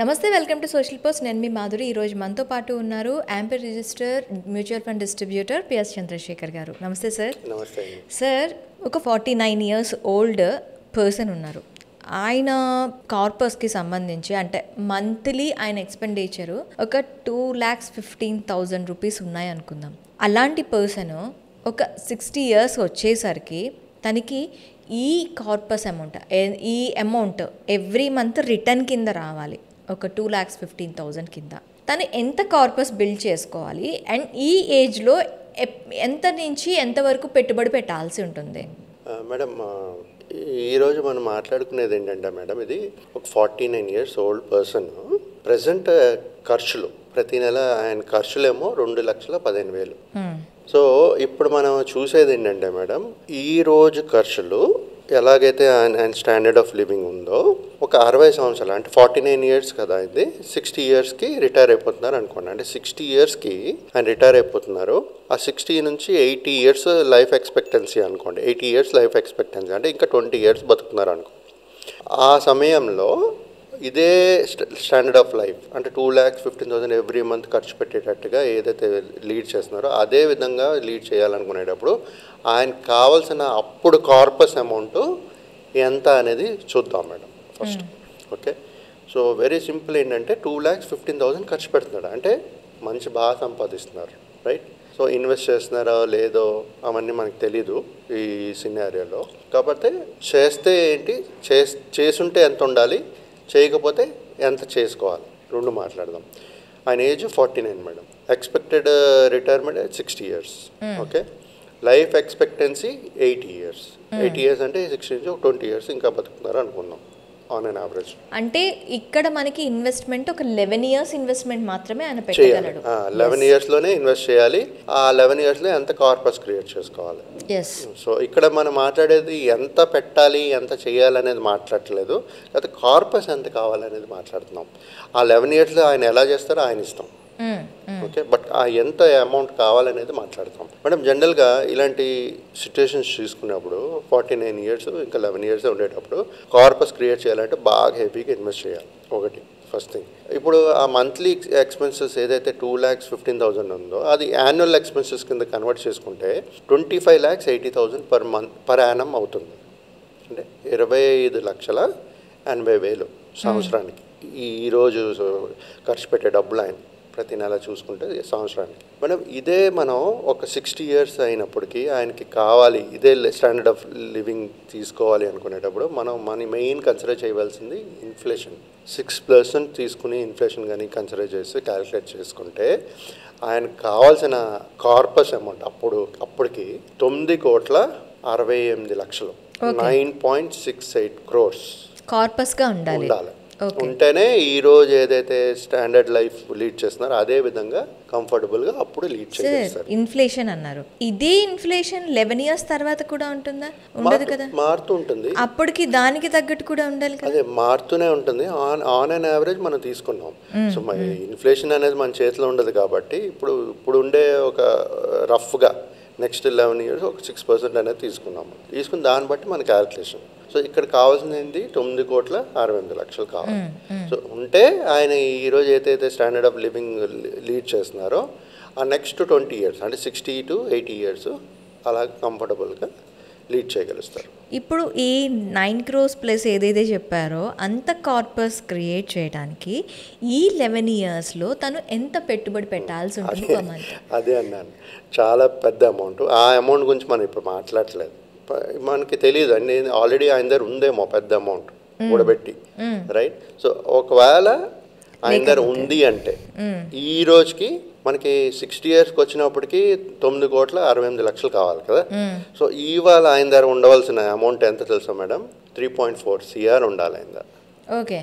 నమస్తే, welcome to social post. నేను మీ మాధురి. ఈరోజు మనతో పాటు ఉన్నారు AMFI registered mutual fund distributor PS Chandrasekhar గారు. నమస్తే సార్. నమస్తే సార్, ఒక 49 years ఓల్డ్ పర్సన్ ఉన్నారు. ఆయన కార్పస్కి సంబంధించి అంటే మంత్లీ ఆయన ఎక్స్పెండిచరు ఒక 2,15,000 రూపీస్ ఉన్నాయి అనుకుందాం. అలాంటి పర్సన్ ఒక 60 years వచ్చేసరికి తనకి ఈ కార్పస్ అమౌంట్, ఈ అమౌంట్ ఎవ్రీ మంత్ రిటర్న్ కింద రావాలి. ఒక 2,15,000 కింద తను ఎంత కార్పస్ బిల్డ్ చేసుకోవాలి అండ్ ఈ ఏజ్లో ఎంత నుంచి ఎంతవరకు పెట్టుబడి పెట్టాల్సి ఉంటుంది? మేడం, ఈరోజు మనం మాట్లాడుకునేది ఏంటంటే మేడం, ఇది ఒక 49 years ఓల్డ్ పర్సన్. ప్రజెంట్ ఖర్చులు ప్రతి నెల ఆయన ఖర్చులేమో 2,15,000. సో ఇప్పుడు మనం చూసేది ఏంటంటే మేడం, ఈ రోజు ఖర్చులు ఎలాగైతే ఆయన స్టాండర్డ్ ఆఫ్ లివింగ్ ఉందో ఒక 60 సంవత్సరాలు అంటే 49 years కదా, ఇది 60 yearsకి రిటైర్ అయిపోతున్నారు అనుకోండి. అంటే 60 yearsకి ఆయన రిటైర్ అయిపోతున్నారు. ఆ 60 నుంచి 80 years లైఫ్ ఎక్స్పెక్టెన్సీ అనుకోండి. 80 years లైఫ్ ఎక్స్పెక్టెన్సీ అంటే ఇంకా 20 years బతుకుతున్నారు అనుకో. ఆ సమయంలో ఇదే స్టాండర్డ్ ఆఫ్ లైఫ్ అంటే 2,15,000 ఎవ్రీ మంత్ ఖర్చు పెట్టేటట్టుగా ఏదైతే లీడ్ చేస్తున్నారో అదే విధంగా లీడ్ చేయాలనుకునేటప్పుడు ఆయనకు కావాల్సిన అప్పుడు కార్పస్ అమౌంట్ ఎంత అనేది చూద్దాం madam first. Okay, so very simple. ఏంటంటే 2,15,000 ఖర్చు పెడుతున్నాడు అంటే మంచి బాగా సంపాదిస్తున్నారు, రైట్? సో ఇన్వెస్ట్ చేస్తున్నారో లేదో అవన్నీ మనకు తెలీదు ఈ సినారియోలో. కాబట్టి చేస్తే ఏంటి, చేసుంటే ఎంత ఉండాలి, చేయకపోతే ఎంత చేసుకోవాలి, రెండు మాట్లాడదాం. ఆయన age 49 madam. Expected retirement 60 years. Okay, life expectancy 80 years. 80 years అంటే 60 నుంచి 20 years ఇంకా బతుకుతున్నారు అనుకుందాం ఆన్ అన్ యావరేజ్. అంటే ఇక్కడ మనకి ఇన్వెస్ట్మెంట్ ఒక 11 years ఇన్వెస్ట్మెంట్ మాత్రమే ఆయన పెట్టగలడు. 11 yearsలోనే ఇన్వెస్ట్ చేయాలి. ఆ 11 yearsలో ఎంత కార్పస్ క్రియేట్ చేసుకోవాలి. సో ఇక్కడ మనం మాట్లాడేది ఎంత పెట్టాలి, ఎంత చేయాలి అనేది మాట్లాడట్లేదు, లేకపోతే కార్పస్ ఎంత కావాలనేది మాట్లాడుతున్నాం. ఆ 11 yearsలో ఆయన ఎలా చేస్తారో ఆయన ఇష్టం. ఓకే, బట్ ఆ ఎంత అమౌంట్ కావాలనేది మాట్లాడతాం మేడం. జనరల్గా ఇలాంటి సిచ్యువేషన్స్ చూసుకున్నప్పుడు 49 years ఇంకా 11 years ఉండేటప్పుడు కార్పస్ క్రియేట్ చేయాలంటే బాగా హెవీగా ఇన్వెస్ట్ చేయాలి. ఒకటి ఫస్ట్ థింగ్. ఇప్పుడు ఆ మంత్లీ ఎక్స్పెన్సెస్ ఏదైతే 2,15,000 ఉందో అది యాన్యువల్ ఎక్స్పెన్సెస్ కింద కన్వర్ట్ చేసుకుంటే 25,80,000 పర్ యానం అవుతుంది. అంటే 25,80,000 సంవత్సరానికి. ఈరోజు ఖర్చు పెట్టే డబ్బులు ఆయన ప్రతి నెల చూసుకుంటే సంవత్సరానికి. మనం ఒక 60 years అయినప్పటికీ ఆయనకి కావాలి ఇదే స్టాండర్డ్ ఆఫ్ లివింగ్ తీసుకోవాలి అనుకునేటప్పుడు మన మెయిన్ కన్సిడర్ చేయవలసింది ఇన్ఫ్లేషన్. 6% తీసుకుని ఇన్ఫ్లేషన్ కానీ కన్సిడర్ చేసి క్యాలిక్యులేట్ చేసుకుంటే ఆయనకు కావాల్సిన కార్పస్ అమౌంట్ అప్పటికి 9,68,00,000, 9.68 crores కార్పస్గా ఉండాలి. ఉంటేనే ఈరోజు ఏదైతే స్టాండర్డ్ లైఫ్ లీడ్ చేస్తున్నారో అదే విధంగా కంఫర్టబుల్గా అప్పుడు లీడ్ చేస్తారు. ఇన్ఫ్లేషన్ అన్నారు, ఇదే ఇన్ఫ్లేషన్ 11 years తర్వాత కూడా ఉంటుందా? ఉండదు కదా, మారుతూ ఉంటుంది. అప్పటికి దానికి తగ్గట్టు కూడా ఉండాలి కదా. అదే మారుతూనే ఉంటుంది. ఆన్ అన్ యావరేజ్ మనం తీసుకున్నాం. సో ఇన్ఫ్లేషన్ అనేది మన చేతిలో ఉండదు కాబట్టి ఇప్పుడు ఉండే ఒక రఫ్గా నెక్స్ట్ 11 years ఒక 6% అనేది తీసుకుని దాన్ని బట్టి మన క్యాలిక్యులేషన్. సో ఇక్కడ కావాల్సింది ఏంటి, 9,68,00,000 కావాలి. సో ఉంటే ఆయన ఈరోజు ఏదైతే స్టాండర్డ్ ఆఫ్ లివింగ్ లీడ్ చేస్తున్నారో ఆ నెక్స్ట్ 20 years అంటే 60 to 80 years అలా కంఫర్టబుల్గా లీడ్ చేయగలుగుతారు. ఇప్పుడు ఈ 9 crores ప్లస్ ఏదైతే చెప్పారో అంత కార్పస్ క్రియేట్ చేయడానికి ఈ 11 yearsలో తను ఎంత పెట్టుబడి పెట్టాల్సి ఉంటుంది? అదే అన్నాను, చాలా పెద్ద అమౌంట్. ఆ అమౌంట్ గురించి మనం ఇప్పుడు మాట్లాడలేదు, మనకి తెలియదు అండి. ఆల్రెడీ ఆయన దగ్గర ఉందేమో పెద్ద అమౌంట్ కూడబెట్టి, రైట్? సో ఒకవేళ ఆయన దగ్గర ఉంది అంటే ఈ రోజుకి మనకి 60 yearsకి వచ్చినప్పటికీ 9,68,00,000 కావాలి కదా. సో ఇవాళ ఆయన దగ్గర ఉండవలసిన అమౌంట్ ఎంత తెలుసా మేడం? 3.4 crore ఉండాలి ఆయన దగ్గర. ఓకే,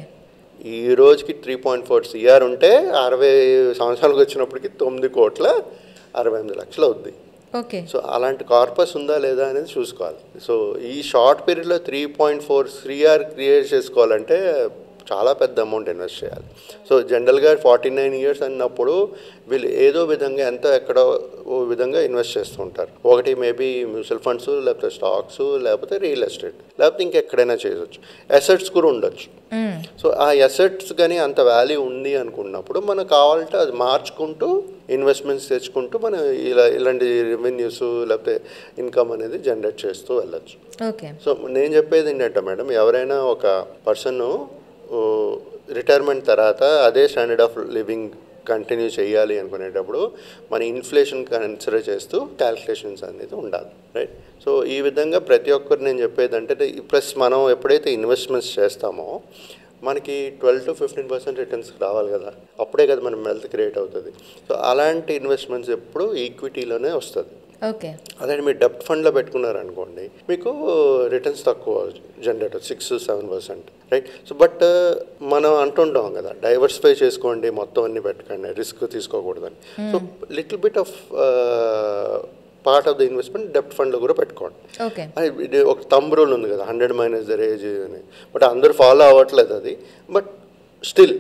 ఈ రోజుకి 3.4 crore ఉంటే 60 సంవత్సరాలకు వచ్చినప్పటికి 9,68,00,000 అవుద్ది. ఓకే, సో అలాంటి కార్పస్ ఉందా లేదా అనేది చూసుకోవాలి. సో ఈ షార్ట్ పీరియడ్లో 3.4 crore క్రియేట్ చేసుకోవాలంటే చాలా పెద్ద అమౌంట్ ఇన్వెస్ట్ చేయాలి. సో జనరల్గా 49 ఇయర్స్ అన్నప్పుడు వీళ్ళు ఏదో విధంగా ఎక్కడో ఓ విధంగా ఇన్వెస్ట్ చేస్తూ ఉంటారు. ఒకటి మేబీ మ్యూచువల్ ఫండ్స్, లేకపోతే స్టాక్స్, లేకపోతే రియల్ ఎస్టేట్, లేకపోతే ఇంకెక్కడైనా చేయవచ్చు. అసెట్స్ కూడా ఉండొచ్చు. సో ఆ అసెట్స్ కానీ అంత వాల్యూ ఉంది అనుకున్నప్పుడు మనకు కావాలంటే అది మార్చుకుంటూ ఇన్వెస్ట్మెంట్స్ తెచ్చుకుంటూ మనం ఇలాంటి రెవెన్యూస్ లేకపోతే ఇన్కమ్ అనేది జనరేట్ చేస్తూ వెళ్ళచ్చు. ఓకే. సో నేను చెప్పేది ఏంటంటే మేడం, ఎవరైనా ఒక పర్సన్ రిటైర్మెంట్ తర్వాత అదే స్టాండర్డ్ ఆఫ్ లివింగ్ కంటిన్యూ చేయాలి అనుకునేటప్పుడు మన ఇన్ఫ్లేషన్ కన్సిడర్ చేస్తూ క్యాల్కులేషన్స్ అనేది ఉండాలి, రైట్? సో ఈ విధంగా ప్రతి ఒక్కరు నేను చెప్పేది అంటే, ప్లస్ మనం ఎప్పుడైతే ఇన్వెస్ట్మెంట్స్ చేస్తామో మనకి 12-15% రిటర్న్స్ రావాలి కదా, అప్పుడే కదా మనం వెల్త్ క్రియేట్ అవుతుంది. సో అలాంటి ఇన్వెస్ట్మెంట్స్ ఎప్పుడు ఈక్విటీలోనే వస్తుంది. ఓకే. అదే మీరు డెప్ట్ ఫండ్లో పెట్టుకున్నారనుకోండి, మీకు రిటర్న్స్ తక్కువ జనరేట్ 6-7%, రైట్? సో బట్ మనం అంటుంటాం కదా, డైవర్సిఫై చేసుకోండి, మొత్తం అన్ని పెట్టకండి, రిస్క్ తీసుకోకూడదని. So little bit of part of the investment డెప్ట్ ఫండ్లో కూడా పెట్టుకోండి. ఓకే. ఇది ఒక థంబ్ రూల్ ఉంది కదా, 100 - their age అని, బట్ అందరూ ఫాలో అవ్వట్లేదు అది. బట్ స్టిల్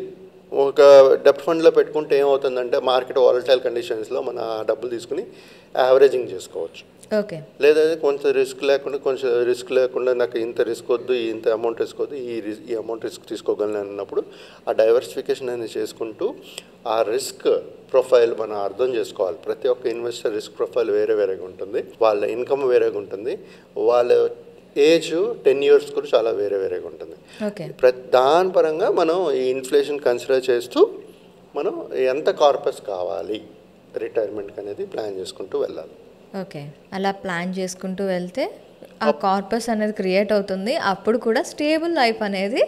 ఒక డెప్ట్ ఫండ్లో పెట్టుకుంటే ఏమవుతుందంటే మార్కెట్ వాలటైల్ కండిషన్స్లో మన ఆ డబ్బులు తీసుకుని యావరేజింగ్ చేసుకోవచ్చు. ఓకే. లేదా కొంచెం రిస్క్ లేకుండా నాకు ఇంత రిస్క్ వద్దు, ఇంత అమౌంట్ రిస్క్ వద్దు, ఈ అమౌంట్ రిస్క్ తీసుకోగలను అన్నప్పుడు ఆ డైవర్సిఫికేషన్ అనేది చేసుకుంటూ ఆ రిస్క్ ప్రొఫైల్ మనం అర్థం చేసుకోవాలి. ప్రతి ఒక్క ఇన్వెస్టర్ రిస్క్ ప్రొఫైల్ వేరేగా ఉంటుంది, వాళ్ళ ఇన్కమ్ వేరేగా ఉంటుంది, వాళ్ళ ఏజ్ 10 years కూడా చాలా వేరేగా ఉంటుంది. దాని పరంగా మనం ఈ ఇన్ఫ్లేషన్ కన్సిడర్ చేస్తూ మనం ఎంత కార్పస్ కావాలి రిటైర్మెంట్కి అనేది ప్లాన్ చేసుకుంటూ వెళ్ళాలి. ఓకే. అలా ప్లాన్ చేసుకుంటూ వెళ్తే ఆ కార్పస్ అనేది క్రియేట్ అవుతుంది, అప్పుడు కూడా స్టేబుల్ లైఫ్ అనేది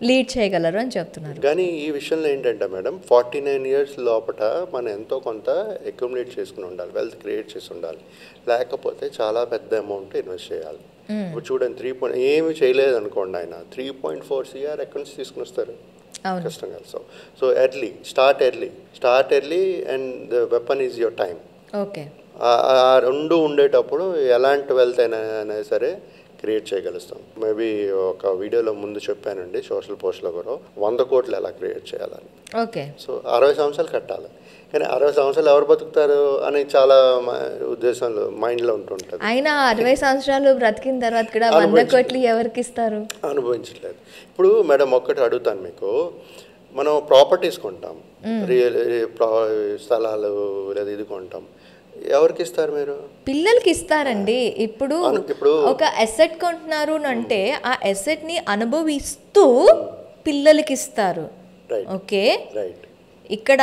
లీడ్ చేయగలరు అని చెప్తున్నారు. కానీ ఈ విషయంలో ఏంటంటే మేడం, 49 years లోపల మనం ఎంతో కొంత అక్యుములేట్ చేసుకుని ఉండాలి, వెల్త్ క్రియేట్ చేసి ఉండాలి. లేకపోతే చాలా పెద్ద అమౌంట్ ఇన్వెస్ట్ చేయాలి. ఇప్పుడు చూడండి, ఏమి చేయలేదు అనుకోండి, ఆయన 3.4 CR ఎక్కడి నుంచి తీసుకుని వస్తారు? కష్టం కదా. So start early and the weapon is your time. Okay. ఆ రెండు ఉండేటప్పుడు ఎలాంటి వెల్త్ అయినా సరే క్రియేట్ చేయగలుగుతాం. మేబీ ఒక వీడియోలో ముందు చెప్పానండి, సోషల్ పోస్ట్లో కూడా 100 కోట్లు ఎలా క్రియేట్ చేయాలని. ఓకే. సో 60 సంవత్సరాలు కట్టాలి, కానీ 60 సంవత్సరాలు ఎవరు బతుకుతారు అని చాలా ఉద్దేశంలో మైండ్లో ఉంటుంటుంది. అయినా 60 సంవత్సరాలు బ్రతికిన తర్వాత కూడా 100 కోట్లు ఎవరికి ఇస్తారు? అనుభవించట్లేదు. ఇప్పుడు మేడం ఒక్కటి అడుగుతాను మీకు, మనం ప్రాపర్టీస్ కొంటాం, స్థలాలు లేదా ఇది కొంటాం, ఎవరికి ఇస్తారు? మీరు పిల్లలకి ఇస్తారండి. ఇప్పుడు ఒక అసెట్ కొంటున్నారు అంటే ఆ అసెట్ని అనుభవిస్తూ పిల్లలకి ఇస్తారు. ఓకే. రైట్. ఇక్కడ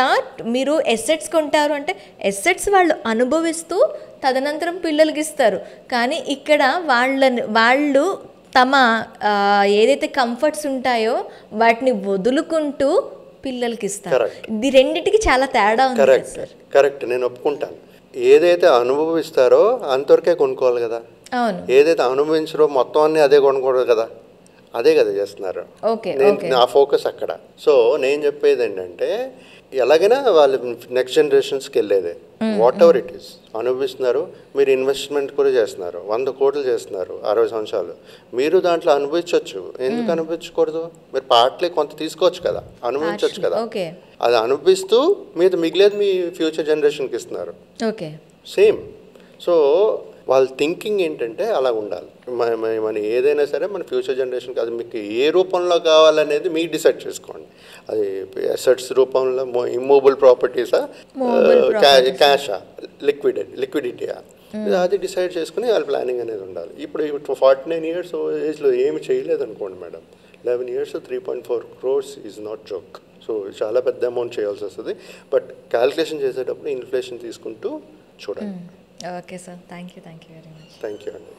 మీరు ఎసెట్స్ కొంటారు అంటే ఎసెట్స్ వాళ్ళు అనుభవిస్తూ తదనంతరం పిల్లలకి ఇస్తారు. కానీ ఇక్కడ వాళ్ళు తమ ఏదైతే కంఫర్ట్స్ ఉంటాయో వాటిని వదులుకుంటూ పిల్లలకి ఇస్తారు. ఇది రెండింటికి చాలా తేడా ఉంది. కరెక్ట్, నేను ఒప్పుకుంటాను. ఏదైతే అనుభవిస్తారో అంతవరకే కొనుక్కోవాలి కదా. అవును. ఏదైతే అనుభవించారో మొత్తం అన్నీ అదే కొనుక్కోవడం కదా, అదే కదా చేస్తున్నారు. నా ఫోకస్ అక్కడ. సో నేను చెప్పేది ఏంటంటే, ఎలాగైనా వాళ్ళు నెక్స్ట్ జనరేషన్స్కి వెళ్ళేదే, వాట్ ఎవర్ ఇట్ ఈస్ అనుభవిస్తున్నారు. మీరు ఇన్వెస్ట్మెంట్ కూడా చేస్తున్నారు, 100 కోట్లు చేస్తున్నారు 60 సంవత్సరాలు, మీరు దాంట్లో అనుభవించవచ్చు. ఎందుకు అనుభవించకూడదు? మీరు పార్ట్లీ కొంత తీసుకోవచ్చు కదా, అనుభవించవచ్చు కదా. అది అనుభవిస్తూ మీద మిగిలేదు మీ ఫ్యూచర్ జనరేషన్కి ఇస్తున్నారు. ఓకే. సేమ్. సో వాళ్ళ థింకింగ్ ఏంటంటే అలా ఉండాలి. మన ఏదైనా సరే మన ఫ్యూచర్ జనరేషన్కి అది మీకు ఏ రూపంలో కావాలనేది మీరు డిసైడ్ చేసుకోండి. అది అసెట్స్ రూపంలో, ఇమ్మూవబుల్ ప్రాపర్టీసా, క్యాషా, లిక్విడిటీయా, అది డిసైడ్ చేసుకుని వాళ్ళ ప్లానింగ్ అనేది ఉండాలి. ఇప్పుడు 49 years ఏజ్లో ఏమి చేయలేదు అనుకోండి madam, 11 years 3.4 crores is not joke. So చాలా పెద్ద అమౌంట్ చేయాల్సి వస్తుంది. బట్ క్యాల్కులేషన్ చేసేటప్పుడు ఇన్ఫ్లేషన్ తీసుకుంటూ చూడండి. Okay sir, thank you very much. Thank you అండి.